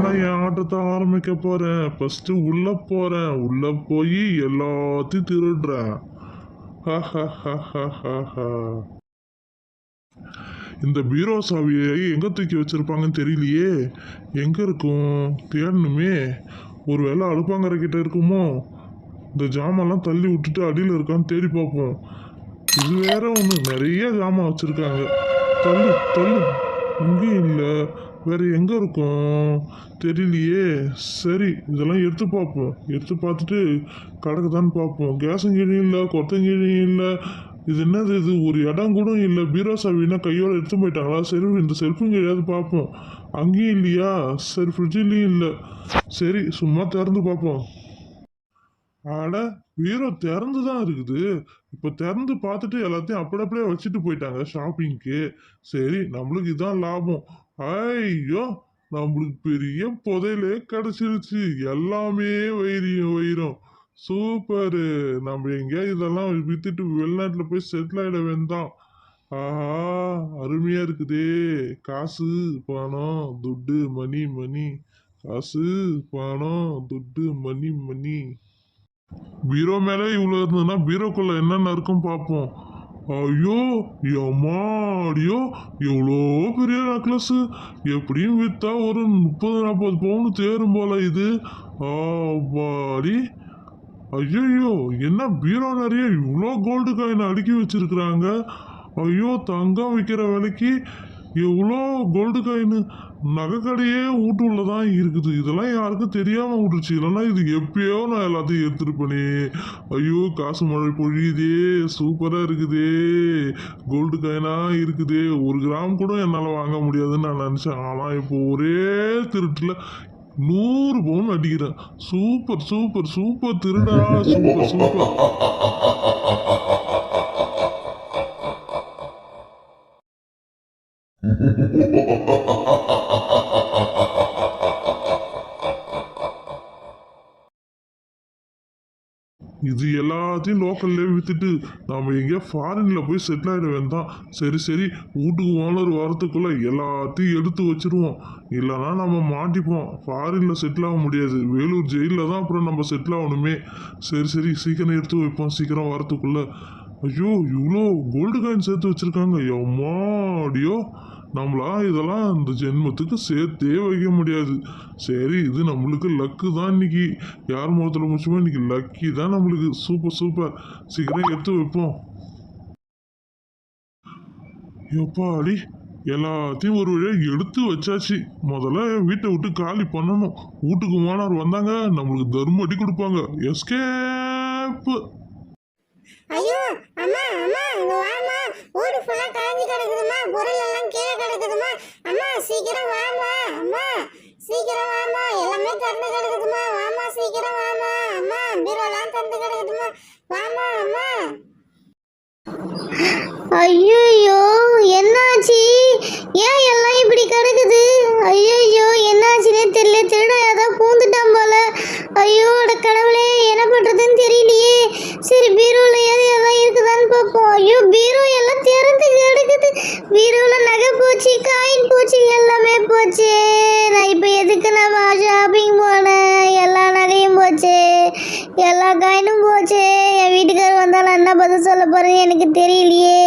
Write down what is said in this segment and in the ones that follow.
நான் என் ஆட்டத்தை ஆரம்பிக்க போறேன். ஃபர்ஸ்ட் உள்ள போறேன். உள்ள போய் எல்லாத்தையும் திருடுறேன். இந்த பீரோ சாவியை எங்க தூக்கி வச்சிருப்பாங்கன்னு தெரியலையே. எங்க இருக்கும் தேடணுமே. ஒருவேளை அடுப்பாங்கரை கிட்ட இருக்குமோ. இந்த ஜாமான்லாம் தள்ளி விட்டுட்டு அடியில் இருக்கான்னு தேடி பார்ப்போம். இது வேற ஒன்று, நிறைய ஜாமான் வச்சிருக்காங்க. தள்ளு தள்ளு. இங்கேயும் இல்லை. வேற எங்க இருக்கும் தெரியலையே. சரி, இதெல்லாம் எடுத்து பார்ப்போம். எடுத்து பார்த்துட்டு கிடக்குதான்னு பார்ப்போம். கேஸுங்கிழியும் இல்லை, கொத்தங்கிழியும் இல்லை. இது என்னது இது? ஒரு இடம் கூட இல்லை. பீரோ சாவின்னா கையோட எடுத்து போயிட்டாங்களா? சரி, இந்த செல்ஃபுங்கிழியாவது பார்ப்போம். அங்கேயும் இல்லையா? சரி, ஃப்ரிட்ஜிலையும் இல்லை. சரி, சும்மா திறந்து பார்ப்போம். ஆட, பீரோ திறந்து தான் இருக்குது. இப்போ திறந்து பார்த்துட்டு எல்லாத்தையும் அப்படியே வச்சுட்டு போயிட்டாங்க ஷாப்பிங்க்கு. சரி, நம்மளுக்கு இதான் லாபம். ஐயோ, நம்மளுக்கு பெரிய புதையிலே கிடைச்சிருச்சு. எல்லாமே வைரம். சூப்பரு. நம்ம எங்கேயா இதெல்லாம் வித்துட்டு வெளிநாட்டில் போய் செட்டில் ஆகிட வேண்டாம். ஆஹா, அருமையா இருக்குதே. காசு, பணம், துட்டு, மணி. காசு, பணம், துட்டு, மணி. பீரோ மேலே இவ்வளோ இருந்ததுன்னா பீரோக்குள்ள என்னென்ன இருக்கும் பார்ப்போம். ஐயோ, எம்மாடியோ, எவ்வளோ பெரிய நெக்லஸ். எப்படியும் விற்றா ஒரு 30-40 பவுன் தேரும் போல இது. ஆடி, ஐயோ, என்ன பீரோ நிறைய இவ்வளோ கோல்டு காயின் அடுக்கி வச்சிருக்கிறாங்க. ஐயோ, தங்கம் விற்கிற விலைக்கு எவ்வளோ கோல்டு காயின். நகைக்கடையே வீட்டுள்ள தான் இருக்குது. இதெல்லாம் யாருக்கும் தெரியாமல் விட்டுருச்சு. இல்லைன்னா இது எப்பயோ நான் எல்லாத்தையும் எடுத்துருப்பேனே. ஐயோ, காசு மழை பொழியுதே. சூப்பராக இருக்குதே. கோல்டு காயினாக இருக்குதே. 1 கிராம் கூட என்னால் வாங்க முடியாதுன்னு நான் நினச்சேன். ஆனால் இப்போ ஒரே திருட்டில் 100 பவுன் அடிக்கிறேன். சூப்பர் திருடா. சூப்பர். இது எல்லாத்தையும் லோக்கல்ல வித்துட்டு நம்ம எங்கேயா ஃபாரின்ல போய் செட்டில் ஆகிட வேண்டாம். சரி, வீட்டுக்கு ஓனர் வரத்துக்குள்ள எல்லாத்தையும் எடுத்து வச்சிருவோம். இல்லைன்னா நம்ம மாட்டிப்போம். ஃபாரின்ல செட்டில் ஆக முடியாது. வேலூர் ஜெயிலில் தான் அப்புறம் நம்ம செட்டில் ஆகணுமே. சரி, சீக்கிரம் எடுத்து வைப்போம். சீக்கிரம் வரத்துக்குள்ள. ஐயோ, இவ்வளோ கோல்டு காயின் சேர்த்து வச்சிருக்காங்க. எம்மாடியோ, நம்மளா இதெல்லாம் இந்த ஜென்மத்துக்கு சேர்த்தே வைக்க முடியாது. சரி, இது நம்மளுக்கு லக்கு தான். இன்னைக்கு யார் முகத்தில் முடிச்சுமோ இன்னைக்கு லக்கி தான் நம்மளுக்கு. சூப்பர். சீக்கிரம் எடுத்து வைப்போம். எப்பாடி, எல்லாத்தையும் ஒரு வழியாக எடுத்து வச்சாச்சு. முதல்ல வீட்டை விட்டு காலி பண்ணணும். வீட்டுக்கு ஓனர் வந்தாங்க நம்மளுக்கு தர்ம அடி கொடுப்பாங்க. எஸ்கேப். ஐயோ, அம்மா இங்க வாமா. ஊரு ஃபுல்லா காஞ்சி கிடக்குதுமா. பொருள் எல்லாம் கீழே கிடக்குதுமா. அம்மா சீக்கிரம் வாமா. சீக்கிரம் வாமா. எல்லாமே திறந்து கிடக்குதுமா. வாமா சீக்கிரம் வாமா. அம்மா, பீரோலாம் திறந்து கிடக்குதுமா. வாமா அம்மா. ஐயோ, என்னாச்சு? ஏன் எல்லாம் இப்படி கிடக்குது? ஐயோ, என்னாச்சுன்னே தெரியல. திருட ஏதோ பூந்துட்டான் போல. ஐயோ, கடவுளே, என்ன பண்றதுன்னு தெரியலையே. சரி, பீரோல எல்லாம் இருக்குதான்னு பார்ப்போம். ஐயோ, பீரோ எல்லாம் திறந்து கிடக்குது. பீரோல நகை போச்சு, காயின் போச்சு, எல்லாமே போச்சு. நான் இப்போ எதுக்கு நம்ம ஷாப்பிங் போனேன்? எல்லா நகையும் போச்சு, எல்லா காயினும் போச்சு. என் வீட்டுக்காரர் வந்தாலும் என்ன பதில் சொல்ல போறேன்னு எனக்கு தெரியலையே.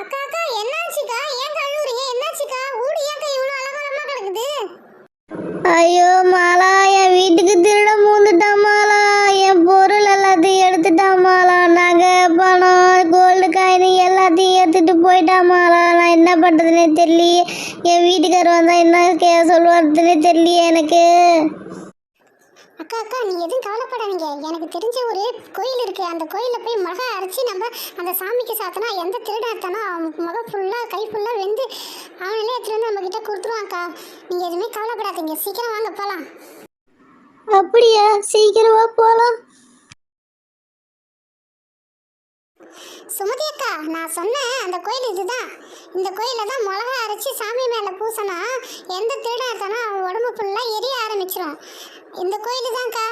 அக்கா, என்னாச்சுக்கா? ஏன் கழுவுறீங்க? என்னாச்சுக்கா? ஊடு ஏன் இவ்வளோ அலங்கோலமா கிடக்குது? ஐயோ மாலா, என் வீட்டுக்கு திருட மூந்துட்டான் மாலா. என் பொருள் எல்லாத்தையும் எடுத்துட்டான் மாலா. நகை, பணம், கோல்டு காயின் எல்லாத்தையும் எடுத்துட்டு போயிட்டான் மாலா. நான் என்ன பண்றதுன்னே தெரியலையே. என் வீட்டுக்காரர் வந்தா என்ன சொல்லுவாருன்னே தெரியலையே எனக்கு. அக்கா, நீ எதுவும் கவலைப்படாதீங்க. எனக்கு தெரிஞ்ச ஒரு கோயில் இருக்கு. அந்த கோயிலில் போய் மிளகா அரைச்சி நம்ம அந்த சாமிக்கு சாத்தினா எந்த திருடா இருத்தானோ அவன் முகம் ஃபுல்லாக கை ஃபுல்லாக வெந்து அவனிலே எடுத்துட்டு வந்து நம்ம கிட்ட கொடுத்துருவான்க்கா. நீங்கள் எதுவுமே கவலைப்படாதீங்க. சீக்கிரம் வாங்க போகலாம். அப்படியா? சீக்கிரமா போகலாம். சுமதி அக்கா, நான் சொன்னேன் அந்த கோயில் இதுதான். இந்த கோயிலில் தான் மிளகா அரைச்சி சாமி மேலே பூசினா எந்த திருடா இருத்தானோ அவன் உடம்பு ஃபுல்லாக எரிய ஆரம்பிச்சிடும். இந்த கோயில் தான்க்கா.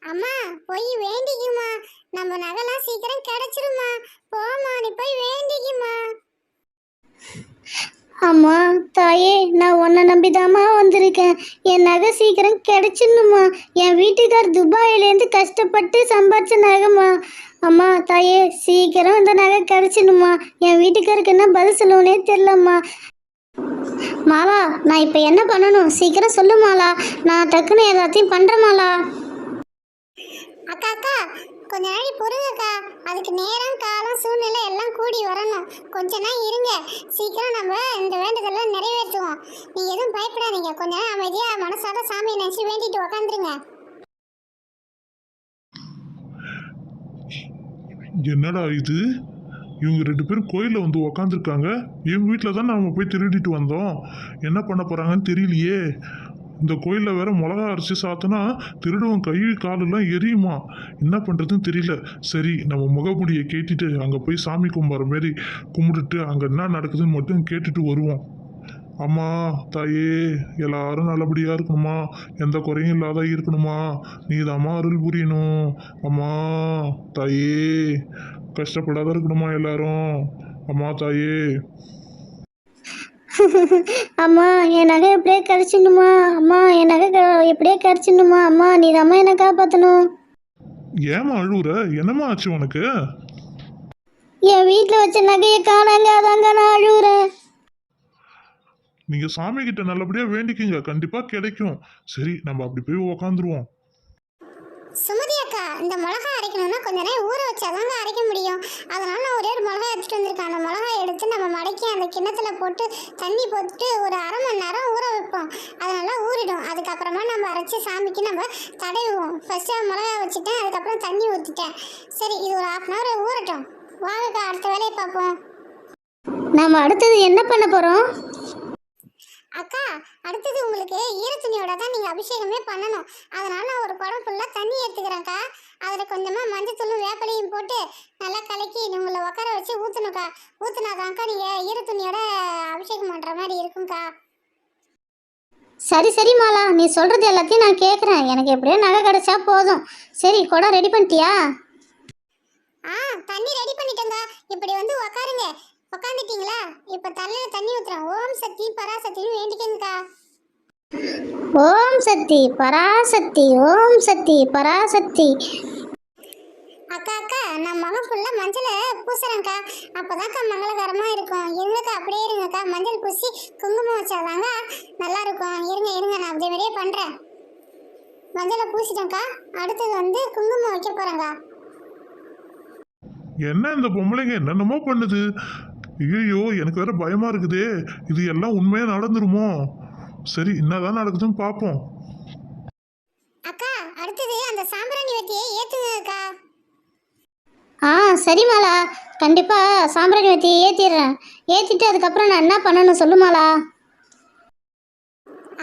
அம்மா, போய் வேண்டிக்குமா. நம்ம நகைலாம் சீக்கிரம் கிடைச்சிருமா. போமா, நீ போய் வேண்டிக்குமா. அம்மா தாயே, நான் உன்னை நம்பிதாம்மா வந்திருக்கேன். என் நகை சீக்கிரம் கிடைச்சிடணுமா. என் வீட்டுக்கார் துபாயிலேருந்து கஷ்டப்பட்டு சம்பாதிச்ச நகைம்மா. அம்மா தாயே, சீக்கிரம் இந்த நகை கிடைச்சிடணுமா. என் வீட்டுக்காருக்கு என்ன பதில் சொல்லுவனே தெரிலம்மா. மாலா, நான் இப்போ என்ன பண்ணணும் சீக்கிரம் சொல்லு மாலா. நான் டக்குன்னு எல்லாத்தையும் பண்ணுறேன் மாலா. அக்கா அக்கா, கொஞ்ச நாளை பொறுங்கக்கா. அதுக்கு நேரம் காலம் சூழ்நிலை எல்லாம் கூடி வரணும். கொஞ்ச நாள் இருங்க, சீக்கிரம் நம்ம இந்த வேண்டுதெல்லாம் நிறைவேற்றுவோம். நீங்க எதுவும் பயப்படாதீங்க. கொஞ்ச நாள் அமைதியா மனசார சாமியை நினைச்சு வேண்டிட்டு உக்காந்துருங்க. என்னடா இது, இவங்க 2 பேரும் கோயிலில் வந்து உக்காந்துருக்காங்க. இவங்க வீட்டில் தான் நம்ம போய் திருடிட்டு வந்தோம். என்ன பண்ண போகிறாங்கன்னு தெரியலையே. இந்த கோயிலில் வேற மிளகா அரைச்சி சாத்தினா திருடுவன் கை காலெல்லாம் எரியுமா. என்ன பண்ணுறதுன்னு தெரியல. சரி, நம்ம முகமுடியை கேட்டுட்டு அங்கே போய் சாமி கும்பிட்ற மாரி கும்பிட்டுட்டு அங்கே என்ன நடக்குதுன்னு மட்டும் கேட்டுட்டு வருவோம். அம்மா தாயே, எல்லாரும் நல்லபடியாக இருக்கணுமா, எந்த குறையும் இல்லாத இருக்கணுமா. நீ தாம்மா அருள் புரியணும். அம்மா தாயே, கஷ்டப்படாத இருக்கணுமா எல்லாரும். அம்மா தாயே. அம்மா, என் நகை எப்படியே கிடைச்சிடணுமா. அம்மா, என் நகை எப்படியே கிடைச்சிடணுமா. அம்மா, நீ தாம்மா என்னை காப்பாற்றணும். ஏமா அழுவுற, என்னம்மா ஆச்சு உனக்கு? என் வீட்டில் வச்ச நகையை காணாங்க, அதாங்க நான் அழுகுறேன். நீங்கள் சாமி கிட்ட நல்லபடியாக வேண்டிக்கிங்க, கண்டிப்பாக கிடைக்கும். சரி, நம்ம அப்படி போய் உக்காந்துருவோம். சுமதி அக்கா, இந்த மிளகா அரைக்கணும்னா கொஞ்ச நேரம் ஊற வச்சாதாங்க அரைக்க முடியும். அதனால நான் ஒரே ஒரு மிளகாய் எடுத்துட்டு வந்திருக்கேன். அந்த மிளகாய் எடுத்து நம்ம மடக்கி அந்த கிண்ணத்துல போட்டு தண்ணி போட்டுட்டு ஒரு அரை மணி நேரம் ஊற வைப்போம். அதனால ஊறிடும். அதுக்கப்புறமா நம்ம அரைச்சி சாமிக்கு நம்ம தடவுவோம். ஃபர்ஸ்ட் மிளகாய் வச்சுட்டேன், அதுக்கப்புறம் தண்ணி ஊற்றிட்டேன். சரி, இது ஒரு 1/2 hour ஊறட்டும். வாங்கக்கா, அடுத்த வேலையை பார்ப்போம். நம்ம அடுத்தது என்ன பண்ண போறோம்? அக்கா, அடுத்தது உங்களுக்கு ஈரத்துணியோட தான் நீங்கள் அபிஷேகமே பண்ணணும். அதனால நான் ஒரு குடம் ஃபுல்லாக தண்ணி எடுத்துக்கிறேன்க்கா. அதில் கொஞ்சமாக மஞ்சத்தூளும் வேப்பலையும் போட்டு நல்லா கலக்கி உங்களை உட்கார வச்சு ஊற்றணுக்கா. ஊற்றுனாதான்க்கா நீங்கள் ஈரத்துணியோட அபிஷேகம் பண்ணுற மாதிரி இருக்கும்க்கா. சரி சரி மாலா, நீ சொல்கிறது எல்லாத்தையும் நான் கேட்குறேன். எனக்கு எப்படியோ நகை கிடைச்சா போதும். சரி, குடம் ரெடி பண்ணிட்டியா? தண்ணி ரெடி பண்ணிட்டேங்க. இப்படி வந்து உக்காருங்க. உக்காந்துட்டீங்களா? இப்ப தலையில தண்ணி ஊத்துறேன். ஓம் சக்தி பராசக்தின்னு வேண்டிக்கங்கக்கா. ஓம் சக்தி பராசக்தி, ஓம் சக்தி பராசக்தி. அக்கா அக்கா, நான் மகம் ஃபுல்லா மஞ்சளை பூசுறேன்க்கா. அப்பதான்க்கா மங்களகரமா இருக்கும். இருங்கக்கா, அப்படியே இருங்கக்கா. மஞ்சள் பூசி குங்குமம் வச்சாதாங்க நல்லா இருக்கும். இருங்க இருங்க, நான் அதே மாதிரியே பண்றேன். மஞ்சளை பூசிட்டேன்க்கா. அடுத்தது வந்து குங்குமம் வைக்க போறேங்க்கா. என்ன இந்த பொம்பளைங்க என்னென்னமோ பண்ணுது. ஐயோ, எனக்கு வேற பயமா இருக்குதே. இது எல்லாம் உண்மையா நடந்துருமோ? சரி, என்னதான் நடக்குதுன்னு பார்ப்போம். அக்கா, அடுத்தது அந்த சாம்பிராணி வத்தியை ஏத்துங்கக்கா. சரி மாலா, கண்டிப்பா சாம்பிராணி வத்தியை ஏத்திடுறேன். ஏத்திட்டு அதுக்கப்புறம் நான் என்ன பண்ணணும் சொல்லு மாலா.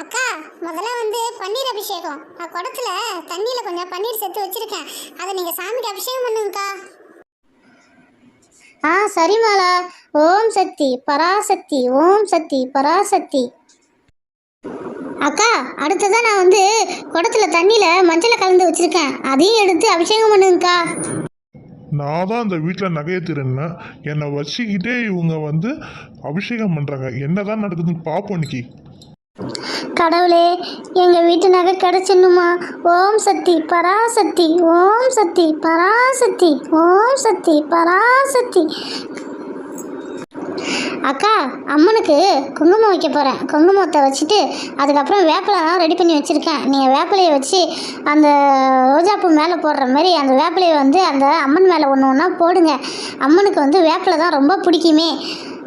அக்கா, முதல்ல வந்து பன்னீர் அபிஷேகம். நான் குடத்துல தண்ணியில கொஞ்சம் பன்னீர் சேர்த்து வச்சிருக்கேன். அதை நீங்க சாமிக்கு அபிஷேகம் பண்ணுங்கக்கா. சரி மாலா. ஓம் சக்தி பராசக்தி, ஓம் சக்தி பராசக்தி. அக்கா, அடுத்ததான் நான் வந்து குடத்துல தண்ணியில மஞ்சளை கலந்து வச்சிருக்கேன். அதையும் எடுத்து அபிஷேகம் பண்ணுங்கக்கா. நான் தான் அந்த வீட்டில் நகையை திருடினேன். என்னை வச்சுக்கிட்டே இவங்க வந்து அபிஷேகம் பண்ணுறாங்க. என்னதான் நடக்குதுன்னு பார்ப்போம் இன்னைக்கு. கடவுளே, எங்க வீட்டு நகை கிடைச்சிடணுமா. ஓம் சக்தி பராசக்தி, ஓம் சக்தி பராசக்தி, ஓம் சக்தி பராசக்தி. அக்கா, அம்மனுக்கு குங்குமம் வைக்க போகிறேன். குங்குமத்தை வச்சுட்டு அதுக்கப்புறம் வேப்பிலாம் ரெடி பண்ணி வச்சுருக்கேன். நீங்கள் வேப்பிலையை வச்சு அந்த ரோஜாப்பூ மேலே போடுற மாதிரி அந்த வேப்பிலையை வந்து அந்த அம்மன் மேலே ஒன்று ஒன்றா போடுங்க. அம்மனுக்கு வந்து வேப்பிலை தான் ரொம்ப பிடிக்குமே.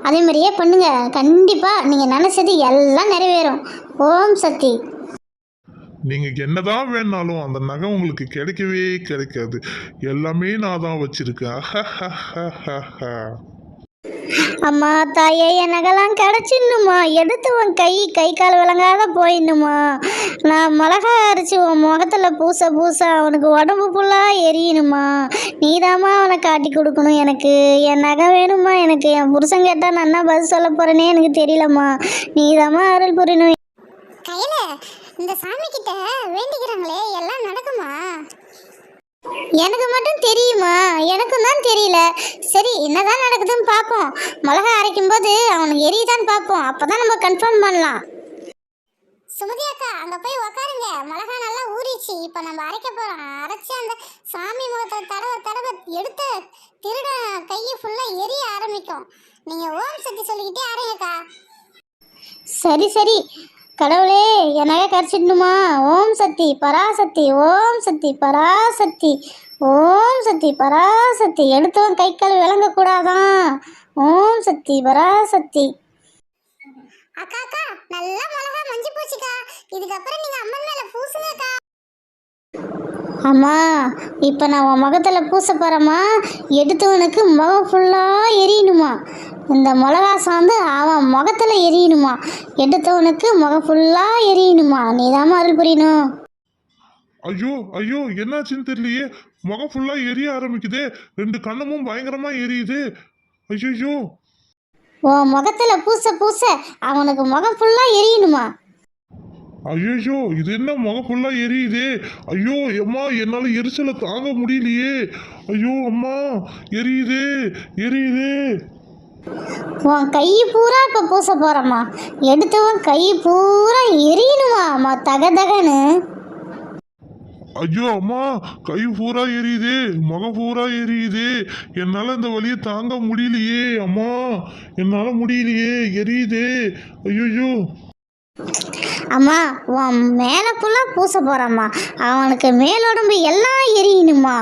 அதே மாதிரியே பண்ணுங்க. கண்டிப்பாக நீங்கள் நினச்சது எல்லாம் நிறைவேறும். ஓம் சக்தி. நீங்கள் என்னதான் வேணாலும் அந்த நகை உங்களுக்கு கிடைக்கவே கிடைக்காது. எல்லாமே நான் தான் வச்சிருக்கேன். அம்மா தாயே, என் நகைலாம் கிடச்சிடணுமா. எடுத்து உன் கை கால் விளங்காத போயிடணுமா. நான் மிளகா அரைச்சி உன் முகத்தில் பூச அவனுக்கு உடம்பு ஃபுல்லாக எரியணுமா. நீதாம்மா அவனை காட்டி கொடுக்கணும். எனக்கு என் நகை வேணுமா. எனக்கு என் புருஷன் கேட்டால் நான் என்ன பதில் சொல்ல போகிறேனே எனக்கு தெரியலம்மா. நீதாம்மா அருள் புரியணும். கையில் இந்த சாமி கிட்ட வேண்டிக்கிறாங்களே, எல்லாம் நடக்குமா? எனக்கு மட்டும் தெரியுமா? எனக்கும் தான் தெரியல. சரி என்னதான் நடக்குதுன்னு பார்ப்போம். மிளகா அரைக்கும் போது அவனுக்கு எரியுதான்னு பார்ப்போம். அப்பதான் நம்ம கன்ஃபார்ம் பண்ணலாம். சுமதி அக்கா அங்க போய் உக்காருங்க. மிளகா நல்லா ஊறிச்சு. இப்ப நம்ம அரைக்க போறோம். அரைச்சு அந்த சாமி முகத்தை தடவை தடவை எடுத்து திருட கையை ஃபுல்லா எரிய ஆரம்பிக்கும். நீங்க ஓம் சக்தி சொல்லிக்கிட்டே அரைங்கக்கா. சரி சரி கடவுளே எனக்கு கரைச்சிடணுமா? ஓம் சக்தி பராசக்தி, ஓம் சக்தி பராசக்தி, ஓம் சக்தி பராசக்தி. எடுத்தவன் கை கால் விளங்கக்கூடாதான். ஓம் சக்தி பராசக்தி. அக்கா அக்கா நல்லா மிளகா மஞ்சி போச்சுக்கா. இதுக்கப்புறம் நீங்க அம்மன் மேல பூசுங்கக்கா. அம்மா இப்போ நான் உன் முகத்தில் பூச போகிறேம்மா. எடுத்தவனுக்கு முகம் ஃபுல்லாக எரியணுமா? இந்த மிளகா சாந்து அவன் முகத்தில் எரியணுமா? எடுத்தவனுக்கு முகம் ஃபுல்லாக எரியணுமா? நீ தான் அருள் புரியணும். ஐயோ ஐயோ என்னாச்சுன்னு தெரியலையே, முகம் ஃபுல்லா எரிய ஆரம்பிக்குதே, 2 கண்ணமும் பயங்கரமா எரியுது. ஐயோ. உன் முகத்தில் பூச பூச அவனுக்கு முகம் ஃபுல்லாக எரியணுமா? ஐயோ இது என்ன முகம் ஃபுல்லா எரியுதே. ஐயோ அம்மா என்னால எரிச்சலை தாங்க முடியலையே. ஐயோ அம்மா எரியுதே எரியுதே. உன் கை பூரா இப்போ பூச போகிறம்மா. எடுத்தவன் கை பூரா எரியணுமா அம்மா தக தகன்னு? ஐயோ அம்மா கை பூரா எரியுதே, முகம் பூரா எரியுதே. என்னால இந்த வலியை தாங்க முடியலையே அம்மா, என்னால முடியலையே, எரியுதே. ஐயோ. அம்மா உன் மேலே ஃபுல்லாக பூச போகிறம்மா. அவனுக்கு மேலுடம்பு எல்லாம் எரியணுமா?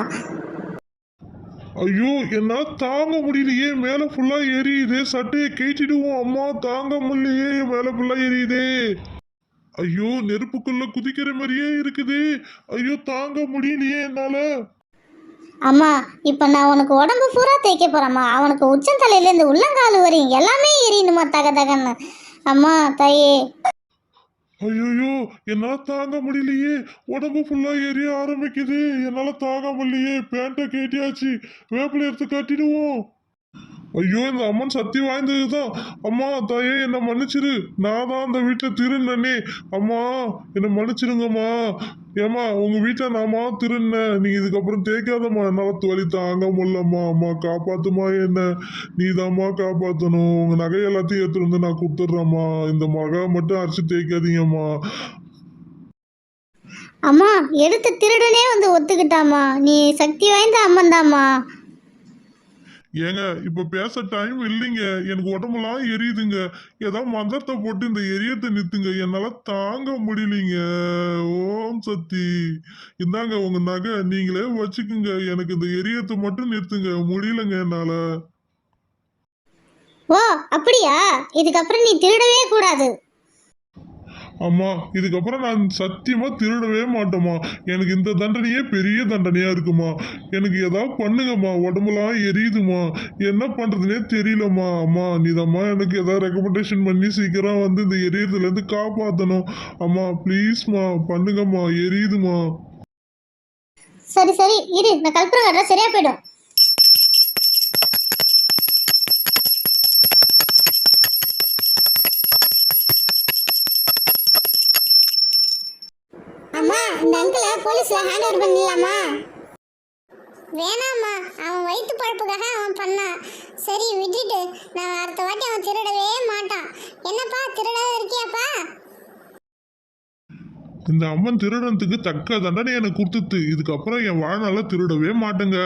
ஐயோ என்னால தாங்க முடியலையே, மேல ஃபுல்லா எரியுதே. சட்டையை கேட்டிடுவோம் அம்மா, தாங்க முடியலையே, மேல ஃபுல்லா எரியுதே. ஐயோ நெருப்புக்குள்ள குதிக்கிற மாதிரியே இருக்குது. ஐயோ தாங்க முடியலையே என்னால. அம்மா இப்போ நான் உனக்கு உடம்பு பூரா தேய்க்க போகிறேம்மா. அவனுக்கு உச்சந்தலையிலேருந்து உள்ளங்கால் வரையும் எல்லாமே எரியணுமா தக தகன்னு. அம்மா தாயே. ஐயோ என்னால தாங்க முடியலையே, உடம்பு ஃபுல்லா எரிய ஆரம்பிக்குது. என்னால தாங்க முடியலையே. பேண்ட்டை கேட்டியாச்சு, வேப்பில எடுத்து கட்டிடுவோம். ஐயோ இந்த அம்மன் சக்தி வாய்ந்ததுதான். அம்மா தாயே என்னை மன்னிச்சிரு, நான் தான் அந்த வீட்டில் திருநனே. அம்மா என்னை மன்னிச்சிருங்கம்மா. ஏம்மா உங்க வீட்டில் நாமா திருநேன், நீ இதுக்கப்புறம் தேய்க்காதம்மா, என்னால் வலி தாங்க முடியலம்மா. அம்மா காப்பாத்துமா என்ன, நீ தாம்மா காப்பாற்றணும். உங்க நகை எல்லாத்தையும் எடுத்துட்டு வந்து நான் கொடுத்துட்றேம்மா. இந்த மகா மட்டும் அரைச்சி தேய்க்காதீங்கம்மா. அம்மா எடுத்து திருடனே வந்து ஒத்துக்கிட்டாம்மா. நீ சக்தி வாய்ந்த அம்மன் தாம்மா. ஏங்க இப்ப பேச டைம் இல்லைங்க, எனக்கு உடம்புலாம் எரியுதுங்க. ஏதாவது மந்திரத்தை போட்டு இந்த எரியத்தை நிறுத்துங்க, என்னால தாங்க முடியலைங்க. ஓம் சக்தி இந்தாங்க உங்க நகை, நீங்களே வச்சுக்குங்க. எனக்கு இந்த எரியத்தை மட்டும் நிறுத்துங்க, முடியலங்க என்னால. ஓ அப்படியா? இதுக்கப்புறம் நீ திருடவே கூடாது. அம்மா இதுக்கப்புறம் நான் சத்தியமா திருடவே மாட்டேம்மா. எனக்கு இந்த தண்டனையே பெரிய தண்டனையா இருக்குமா. எனக்கு ஏதாவது பண்ணுங்கம்மா, உடம்புலாம் எரியுதுமா, என்ன பண்றதுனே தெரியலம்மா. அம்மா நீதம்மா எனக்கு ஏதாவது ரெக்கமெண்டேஷன் பண்ணி சீக்கிரம் வந்து இந்த எரியறதுல இருந்து காப்பாற்றணும். அம்மா ப்ளீஸ்மா பண்ணுங்கம்மா, எரியுதுமா. சரி சரி இரு, நான் கல்புரம் கட்டுற சரியா போயிடும். அம்மா இந்த அங்கிளை போலீஸ்ல ஹேண்ட் ஓவர் பண்ணிடலாமா? வேணாம்மா, அவன் வயிற்று பழப்புக்காக அவன் பண்ணான். சரி விட்டுட்டு, நான் அடுத்த வாட்டி அவன் திருடவே மாட்டான். என்னப்பா திருடாத இருக்கியாப்பா? இந்த அம்மன் திருடனத்துக்கு தக்க தண்டனை எனக்கு கொடுத்துட்டு, இதுக்கப்புறம் என் வாழ்நாள திருடவே மாட்டேங்க.